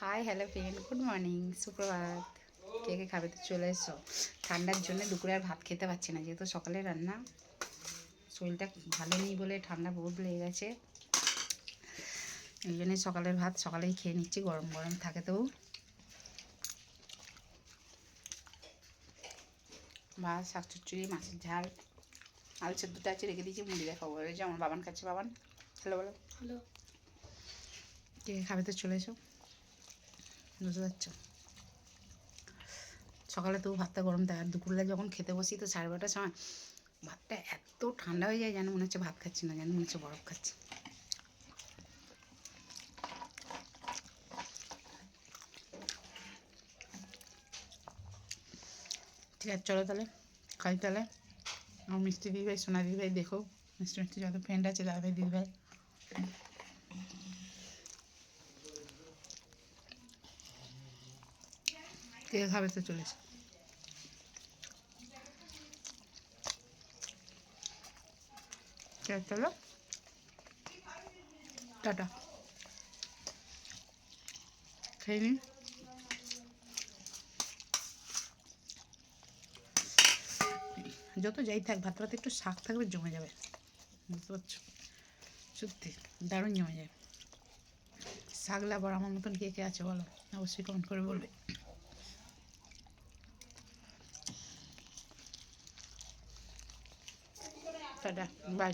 Hi hello friend, good morning, সুপ্রভাত। কে কে খাবে তো চলে এসো। ঠান্ডার জন্য দুপুরে আর ভাত খেতে পারছি না, যেহেতু সকালে রান্না। শরীরটা ভালো নেই বলে ঠান্ডা বহুত লেগে গেছে, এই জন্যই সকালের ভাত সকালেই খেয়ে নিচ্ছি, গরম গরম থাকে তবু। ভাত, শাক চচ্চড়ি, মাছের ঝাল, আলু সেদ্ধটা আছে রেখে দিয়েছি, মুড়ি দেখাবো। এই যে আমার বাবান খাচ্ছে। বাবান হ্যালো বলো। হ্যালো। কে কে খাবে তো চলে এসো, বুঝতে পারছো। সকালে তবু ভাতটা গরম থাকে, আর দুপুরবেলা যখন খেতে বসি তো 12:30টার সময় ভাতটা এত ঠান্ডা হয়ে যায়, যেন মনে হচ্ছে ভাত খাচ্ছি না, যেন মনে হচ্ছে বরফ খাচ্ছি। ঠিক আছে চলো তাহলে খাই। তাহলে আমার মিষ্টি দিদিভাই, সোনা দিদিভাই, দেখো মিষ্টি মিষ্টি যত ফ্রেন্ড আছে দাদাভাই দিদিভাই, কে খাবে তো চলে এসো। ঠিক আছে চলো, টাটা, খেয়ে নিন। যত যাই থাক, ভাত ভাত একটু শাক থাকবে জমে যাবে, বুঝতে পারছো। সত্যি দারুণ জমে যায়। শাক লাভার আমার মতন কে কে আছে বলো, অবশ্যই কমেন্ট করে বলবে। Tata, by.